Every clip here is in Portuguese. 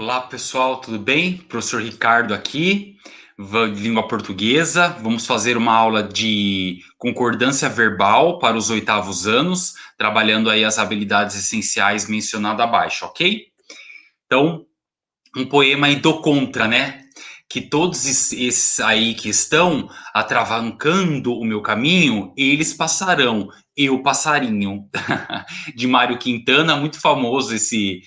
Olá pessoal, tudo bem? Professor Ricardo aqui, de língua portuguesa. Vamos fazer uma aula de concordância verbal para os 8º anos, trabalhando aí as habilidades essenciais mencionadas abaixo, ok? Então, um poema aí do contra, né? Que todos esses aí que estão atravancando o meu caminho, eles passarão, eu passarinho. De Mário Quintana, muito famoso esse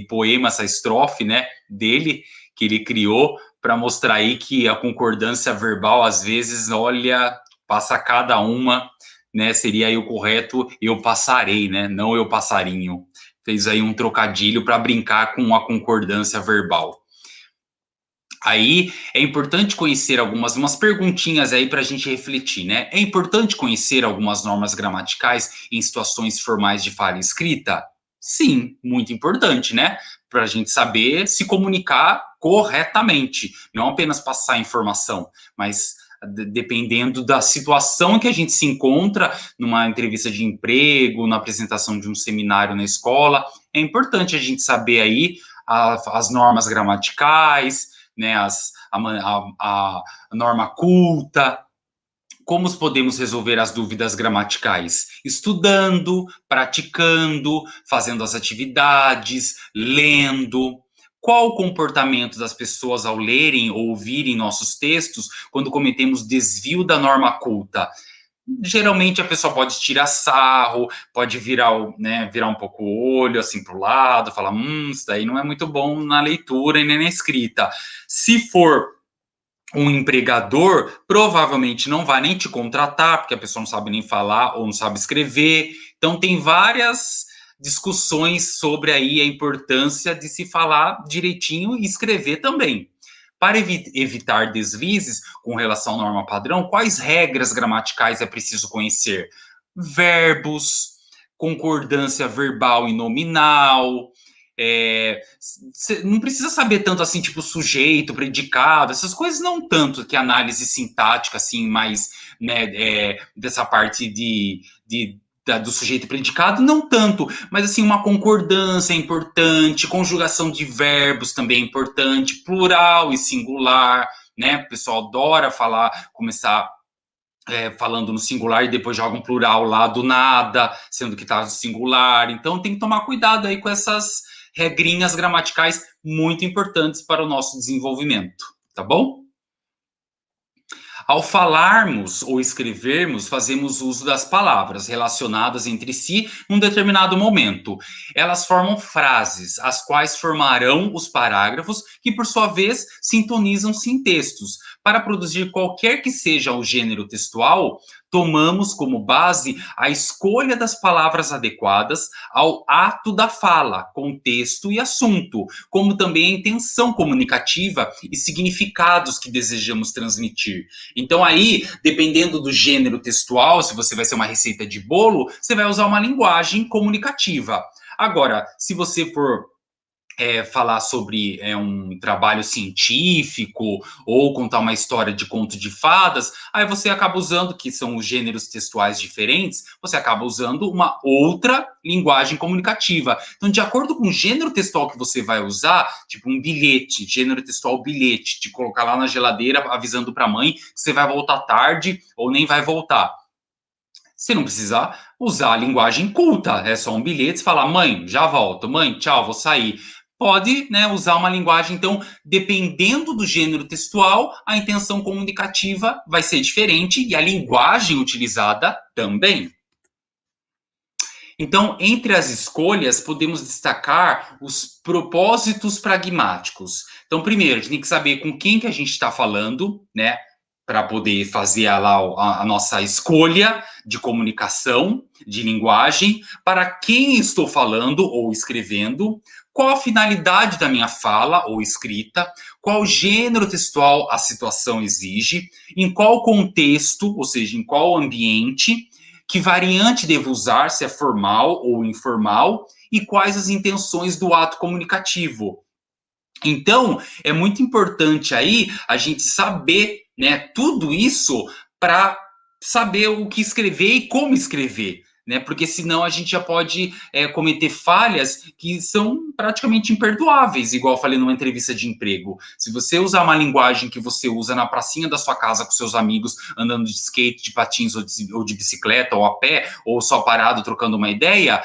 poema, essa estrofe, né, dele, que ele criou para mostrar aí que a concordância verbal, às vezes, olha, passa cada uma, né, seria aí o correto, eu passarei, né, não eu passarinho. Fez aí um trocadilho para brincar com a concordância verbal. Aí é importante conhecer umas perguntinhas aí para a gente refletir, né? É importante conhecer algumas normas gramaticais em situações formais de fala escrita? Sim, muito importante, né? Para a gente saber se comunicar corretamente, não apenas passar informação, mas dependendo da situação em que a gente se encontra, numa entrevista de emprego, na apresentação de um seminário na escola, é importante a gente saber aí as normas gramaticais, né, a norma culta. Como podemos resolver as dúvidas gramaticais? Estudando, praticando, fazendo as atividades, lendo. Qual o comportamento das pessoas ao lerem ou ouvirem nossos textos quando cometemos desvio da norma culta? Geralmente a pessoa pode tirar sarro, pode virar um pouco o olho assim para o lado, falar, isso daí não é muito bom na leitura e nem na escrita. Se for um empregador, provavelmente não vai nem te contratar, porque a pessoa não sabe nem falar ou não sabe escrever. Então tem várias discussões sobre aí a importância de se falar direitinho e escrever também. Para evitar deslizes com relação à norma padrão, quais regras gramaticais é preciso conhecer? Verbos, concordância verbal e nominal. Não precisa saber tanto assim, tipo sujeito, predicado, essas coisas não tanto, que análise sintática, assim, mais, né, dessa parte do sujeito e predicado, não tanto, mas assim, uma concordância é importante, conjugação de verbos também é importante, plural e singular, né? O pessoal adora começar falando no singular e depois joga um plural lá do nada, sendo que está no singular. Então tem que tomar cuidado aí com essas regrinhas gramaticais muito importantes para o nosso desenvolvimento, tá bom? Ao falarmos ou escrevermos, fazemos uso das palavras relacionadas entre si num determinado momento. Elas formam frases, as quais formarão os parágrafos, que por sua vez sintonizam-se em textos. Para produzir qualquer que seja o gênero textual, tomamos como base a escolha das palavras adequadas ao ato da fala, contexto e assunto, como também a intenção comunicativa e significados que desejamos transmitir. Então aí, dependendo do gênero textual, se você vai ser uma receita de bolo, você vai usar uma linguagem comunicativa. Agora, se você for falar sobre um trabalho científico ou contar uma história de conto de fadas, aí você acaba usando, que são os gêneros textuais diferentes, você acaba usando uma outra linguagem comunicativa. Então, de acordo com o gênero textual que você vai usar, tipo um bilhete, gênero textual bilhete, de colocar lá na geladeira avisando para a mãe que você vai voltar tarde ou nem vai voltar. Você não precisa usar a linguagem culta, é só um bilhete, você fala, mãe, já volto, mãe, tchau, vou sair. Pode, né, usar uma linguagem, então, dependendo do gênero textual, a intenção comunicativa vai ser diferente e a linguagem utilizada também. Então, entre as escolhas, podemos destacar os propósitos pragmáticos. Então, primeiro, a gente tem que saber com quem que a gente está falando, né? Para poder fazer a nossa escolha de comunicação, de linguagem, para quem estou falando ou escrevendo, qual a finalidade da minha fala ou escrita, qual gênero textual a situação exige, em qual contexto, ou seja, em qual ambiente, que variante devo usar, se é formal ou informal, e quais as intenções do ato comunicativo. Então, é muito importante aí a gente saber, né, tudo isso para saber o que escrever e como escrever. né? Porque senão a gente já pode cometer falhas que são praticamente imperdoáveis, igual eu falei numa entrevista de emprego. Se você usar uma linguagem que você usa na pracinha da sua casa com seus amigos, andando de skate, de patins ou de bicicleta, ou a pé, ou só parado trocando uma ideia,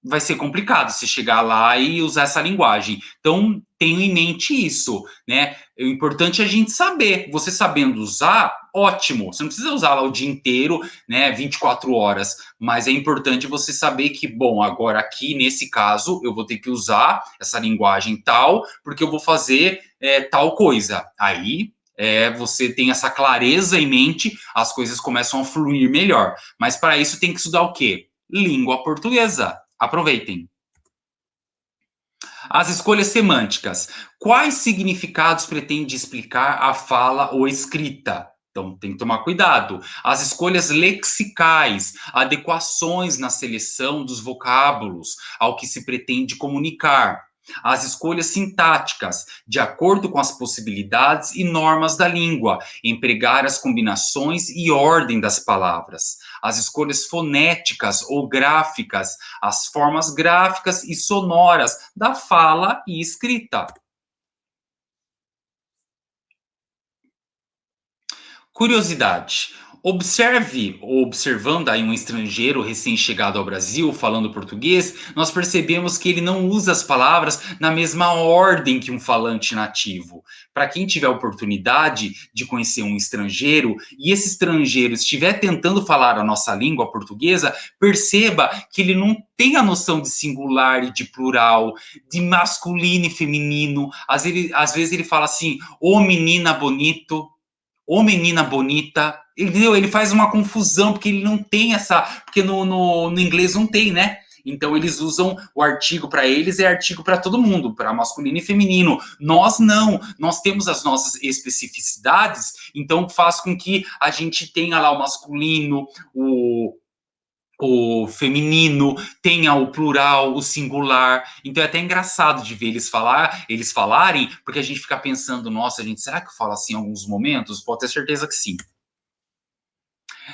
vai ser complicado se chegar lá e usar essa linguagem. Então, tenho em mente isso, né? O importante é a gente saber. Você sabendo usar, ótimo. Você não precisa usar lá o dia inteiro, né? 24 horas. Mas é importante você saber que, bom, agora aqui, nesse caso, eu vou ter que usar essa linguagem tal, porque eu vou fazer tal coisa. Aí, você tem essa clareza em mente, as coisas começam a fluir melhor. Mas para isso tem que estudar o quê? Língua portuguesa. Aproveitem. As escolhas semânticas. Quais significados pretende explicar a fala ou escrita? Então, tem que tomar cuidado. As escolhas lexicais, adequações na seleção dos vocábulos ao que se pretende comunicar. As escolhas sintáticas, de acordo com as possibilidades e normas da língua, empregar as combinações e ordem das palavras. As escolhas fonéticas ou gráficas, as formas gráficas e sonoras da fala e escrita. Curiosidade. Observe, ou observando aí um estrangeiro recém-chegado ao Brasil falando português, nós percebemos que ele não usa as palavras na mesma ordem que um falante nativo. Para quem tiver a oportunidade de conhecer um estrangeiro e esse estrangeiro estiver tentando falar a nossa língua portuguesa, perceba que ele não tem a noção de singular e de plural, de masculino e feminino. Às vezes ele fala assim, ô menina bonito, ô menina bonita, ele faz uma confusão, porque ele não tem essa, porque no inglês não tem, né? Então eles usam o artigo para eles, é artigo para todo mundo, para masculino e feminino. Nós não, nós temos as nossas especificidades, então faz com que a gente tenha lá o masculino, o feminino, tenha o plural, o singular. Então é até engraçado de ver eles falarem, porque a gente fica pensando, nossa, gente, será que eu falo assim em alguns momentos? Pode ter certeza que sim.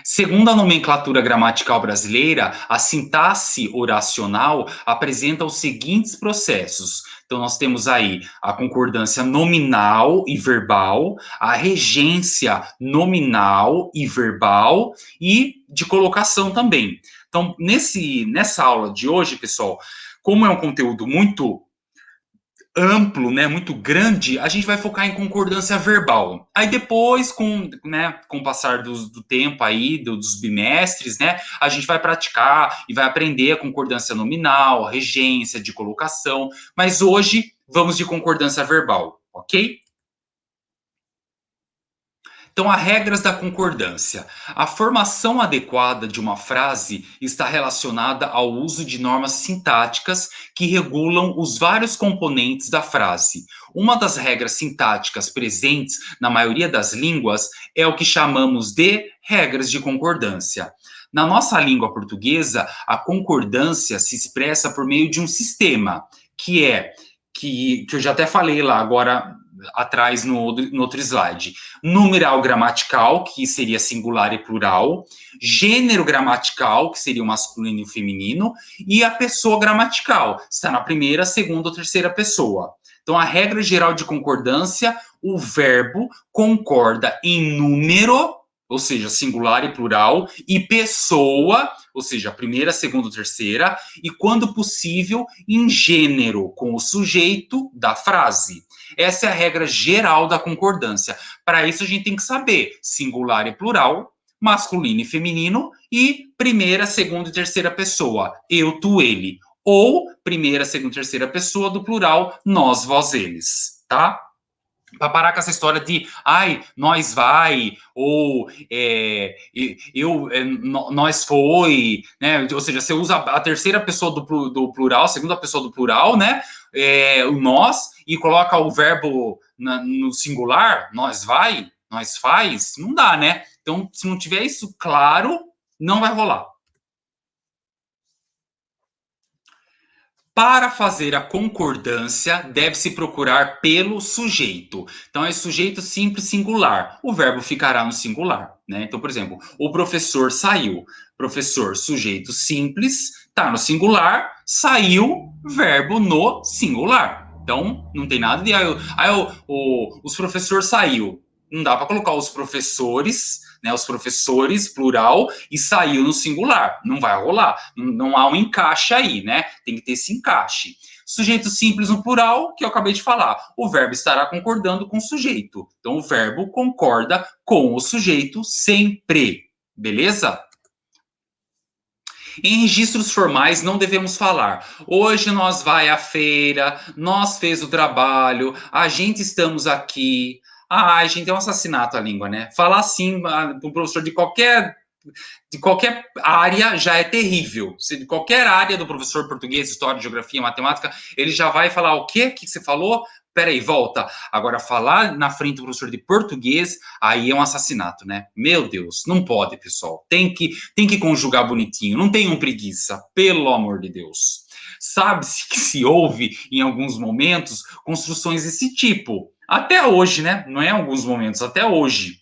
Segundo a nomenclatura gramatical brasileira, a sintaxe oracional apresenta os seguintes processos. Então, nós temos aí a concordância nominal e verbal, a regência nominal e verbal e de colocação também. Então, nessa aula de hoje, pessoal, como é um conteúdo muito amplo, né, muito grande, a gente vai focar em concordância verbal. Aí depois, com o passar do tempo aí, dos bimestres, né, a gente vai praticar e vai aprender a concordância nominal, a regência de colocação, mas hoje vamos de concordância verbal, ok? Então, há regras da concordância. A formação adequada de uma frase está relacionada ao uso de normas sintáticas que regulam os vários componentes da frase. Uma das regras sintáticas presentes na maioria das línguas é o que chamamos de regras de concordância. Na nossa língua portuguesa, a concordância se expressa por meio de um sistema, que eu já até falei lá agora atrás no outro slide. Numeral gramatical, que seria singular e plural, gênero gramatical, que seria o masculino e o feminino, e a pessoa gramatical, está na primeira, segunda ou terceira pessoa. Então, a regra geral de concordância, o verbo concorda em número, ou seja, singular e plural, e pessoa, ou seja, primeira, segunda ou terceira, e quando possível, em gênero, com o sujeito da frase. Essa é a regra geral da concordância. Para isso, a gente tem que saber singular e plural, masculino e feminino, e primeira, segunda e terceira pessoa, eu, tu, ele. Ou primeira, segunda e terceira pessoa do plural, nós, vós, eles. Tá? Para parar com essa história de ai, nós vai, ou nós foi, né? Ou seja, você usa a terceira pessoa do plural, a segunda pessoa do plural, né? O nós, e coloca o verbo no singular, nós vai, nós faz, não dá, né? Então, se não tiver isso claro, não vai rolar. Para fazer a concordância, deve-se procurar pelo sujeito. Então, é sujeito simples singular. O verbo ficará no singular, né? Então, por exemplo, o professor saiu. Professor, sujeito simples, está no singular, saiu, verbo no singular. Então, não tem nada de... os professores saiu. Não dá para colocar os professores, né? Os professores, plural, e saiu no singular. Não vai rolar. Não há um encaixe aí, né? Tem que ter esse encaixe. Sujeito simples no plural, que eu acabei de falar. O verbo estará concordando com o sujeito. Então, o verbo concorda com o sujeito sempre. Beleza? Em registros formais não devemos falar. Hoje nós vai à feira, nós fez o trabalho, a gente estamos aqui. Ah, gente, é um assassinato a língua, né? Falar assim para um professor de qualquer área já é terrível. Se de qualquer área do professor português, história, geografia, matemática, ele já vai falar o quê? O que você falou? Peraí, volta. Agora, falar na frente do professor de português, aí é um assassinato, né? Meu Deus, não pode, pessoal. Tem que conjugar bonitinho. Não tenham preguiça, pelo amor de Deus. Sabe-se que se ouve, em alguns momentos, construções desse tipo. Até hoje, né? Não é em alguns momentos, até hoje.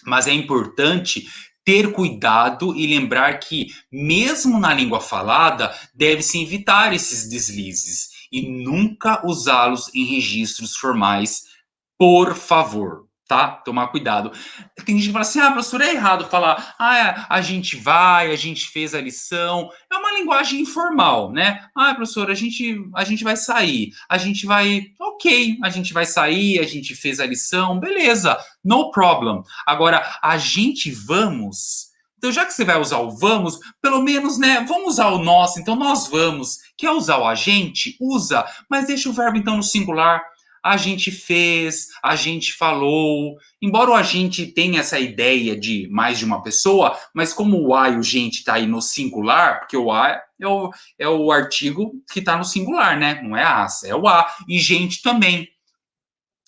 Mas é importante ter cuidado e lembrar que, mesmo na língua falada, deve-se evitar esses deslizes e nunca usá-los em registros formais, por favor, tá? Tomar cuidado. Tem gente que fala assim, professor, é errado falar, a gente vai, a gente fez a lição. É uma linguagem informal, né? Professor, a gente vai sair, a gente vai, ok, a gente vai sair, a gente fez a lição, beleza, no problem. Agora, a gente vamos... Então, já que você vai usar o vamos, pelo menos, né, vamos usar o nós, então nós vamos. Quer usar o a gente? Usa, mas deixa o verbo, então, no singular. A gente fez, a gente falou. Embora o a gente tenha essa ideia de mais de uma pessoa, mas como o a e o gente está aí no singular, porque o a é o artigo que está no singular, né? Não é a, é o a. E gente também.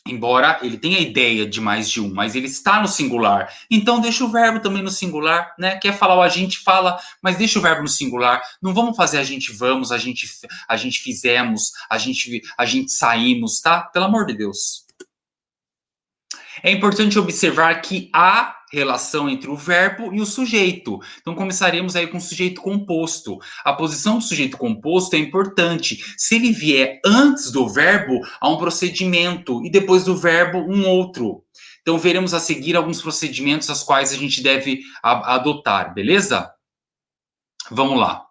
Embora ele tenha a ideia de mais de um, mas ele está no singular. Então, deixa o verbo também no singular, né? Quer falar o a gente, fala, mas deixa o verbo no singular. Não vamos fazer a gente vamos, a gente fizemos, a gente saímos, tá? Pelo amor de Deus. É importante observar que há relação entre o verbo e o sujeito. Então, começaremos aí com o sujeito composto. A posição do sujeito composto é importante. Se ele vier antes do verbo, há um procedimento, e depois do verbo, um outro. Então, veremos a seguir alguns procedimentos aos quais a gente deve adotar, beleza? Vamos lá.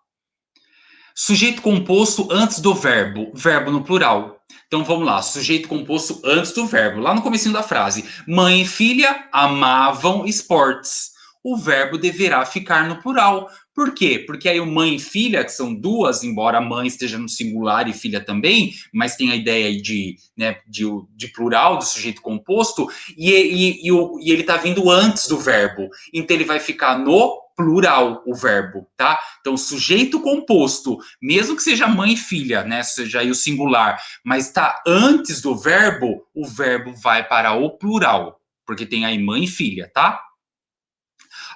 Sujeito composto antes do verbo, verbo no plural. Então vamos lá, sujeito composto antes do verbo, lá no comecinho da frase. Mãe e filha amavam esportes. O verbo deverá ficar no plural. Por quê? Porque aí o mãe e filha, que são duas, embora a mãe esteja no singular e filha também, mas tem a ideia de plural, do sujeito composto, e ele está vindo antes do verbo. Então ele vai ficar no plural, o verbo, tá? Então, sujeito composto, mesmo que seja mãe e filha, né? Seja aí o singular, mas está antes do verbo, o verbo vai para o plural, porque tem aí mãe e filha, tá?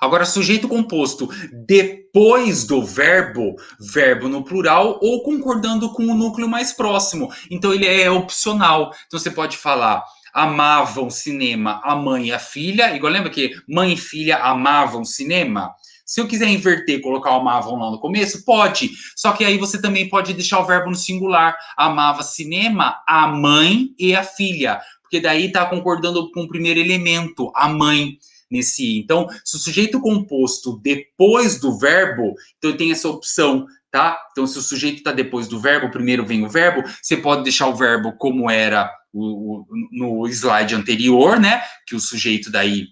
Agora, sujeito composto depois do verbo, verbo no plural ou concordando com o núcleo mais próximo. Então, ele é opcional. Então, você pode falar amavam cinema a mãe e a filha, igual lembra que mãe e filha amavam cinema? Se eu quiser inverter, colocar o amavam lá no começo, pode. Só que aí você também pode deixar o verbo no singular. Amava cinema a mãe e a filha. Porque daí está concordando com o primeiro elemento, a mãe. Então, se o sujeito composto depois do verbo, então tem essa opção, tá? Então, se o sujeito está depois do verbo, primeiro vem o verbo, você pode deixar o verbo como era no slide anterior, né? Que o sujeito daí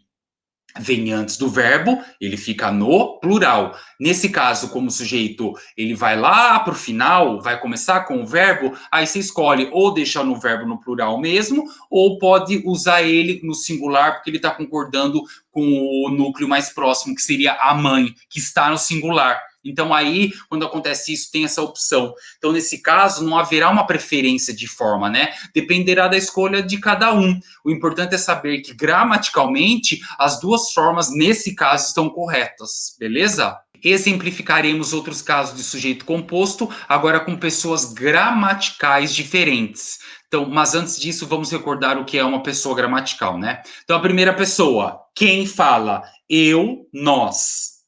vem antes do verbo, ele fica no plural. Nesse caso, como o sujeito ele vai lá para o final, vai começar com o verbo, aí você escolhe ou deixar no verbo no plural mesmo, ou pode usar ele no singular, porque ele está concordando com o núcleo mais próximo, que seria a mãe, que está no singular. Então, aí, quando acontece isso, tem essa opção. Então, nesse caso, não haverá uma preferência de forma, né? Dependerá da escolha de cada um. O importante é saber que, gramaticalmente, as duas formas, nesse caso, estão corretas, beleza? Exemplificaremos outros casos de sujeito composto, agora com pessoas gramaticais diferentes. Então, mas antes disso, vamos recordar o que é uma pessoa gramatical, né? Então, a primeira pessoa, quem fala? Eu, nós.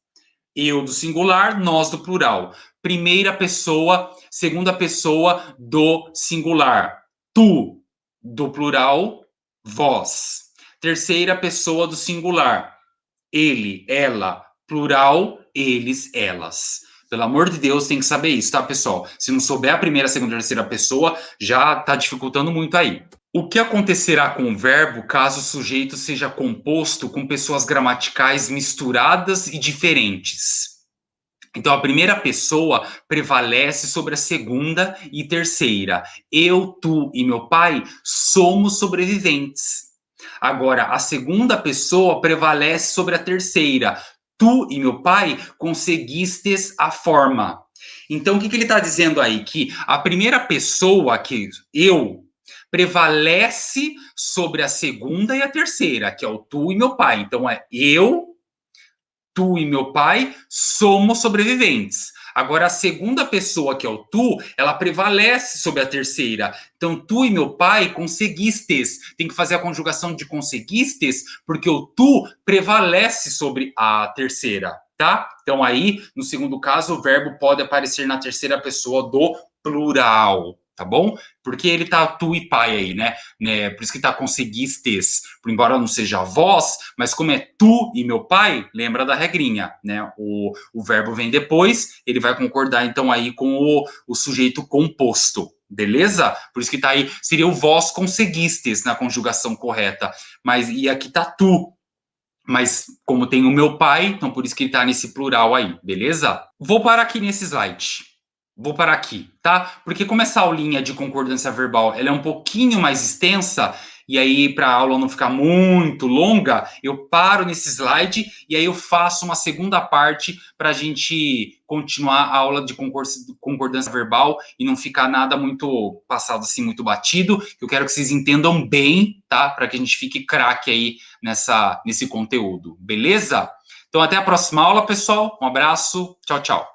Eu do singular, nós do plural. Primeira pessoa, segunda pessoa do singular. Tu, do plural, vós. Terceira pessoa do singular. Ele, ela, plural, eles, elas. Pelo amor de Deus, tem que saber isso, tá, pessoal? Se não souber a primeira, segunda, terceira pessoa, já tá dificultando muito aí. O que acontecerá com o verbo caso o sujeito seja composto com pessoas gramaticais misturadas e diferentes? Então, a primeira pessoa prevalece sobre a segunda e terceira. Eu, tu e meu pai somos sobreviventes. Agora, a segunda pessoa prevalece sobre a terceira. Tu e meu pai conseguistes a forma. Então, o que ele está dizendo aí? Que a primeira pessoa, que eu, prevalece sobre a segunda e a terceira, que é o tu e meu pai. Então, é eu, tu e meu pai somos sobreviventes. Agora, a segunda pessoa, que é o tu, ela prevalece sobre a terceira. Então, tu e meu pai conseguistes. Tem que fazer a conjugação de conseguistes, porque o tu prevalece sobre a terceira, tá? Então, aí, no segundo caso, o verbo pode aparecer na terceira pessoa do plural, tá bom? Porque ele tá tu e pai aí, né? Por isso que tá conseguistes, por embora não seja vós, mas como é tu e meu pai, lembra da regrinha, né? O verbo vem depois, ele vai concordar então aí com o sujeito composto, beleza? Por isso que tá aí, seria o vós conseguistes na conjugação correta, mas e aqui tá tu. Mas como tem o meu pai, então por isso que ele tá nesse plural aí, beleza? Vou parar aqui nesse slide. Vou parar aqui, tá? Porque como essa aulinha de concordância verbal ela é um pouquinho mais extensa, e aí para a aula não ficar muito longa, eu paro nesse slide e aí eu faço uma segunda parte para a gente continuar a aula de concordância verbal e não ficar nada muito passado assim, muito batido. Eu quero que vocês entendam bem, tá? Para que a gente fique craque aí nesse conteúdo, beleza? Então até a próxima aula, pessoal. Um abraço, tchau, tchau.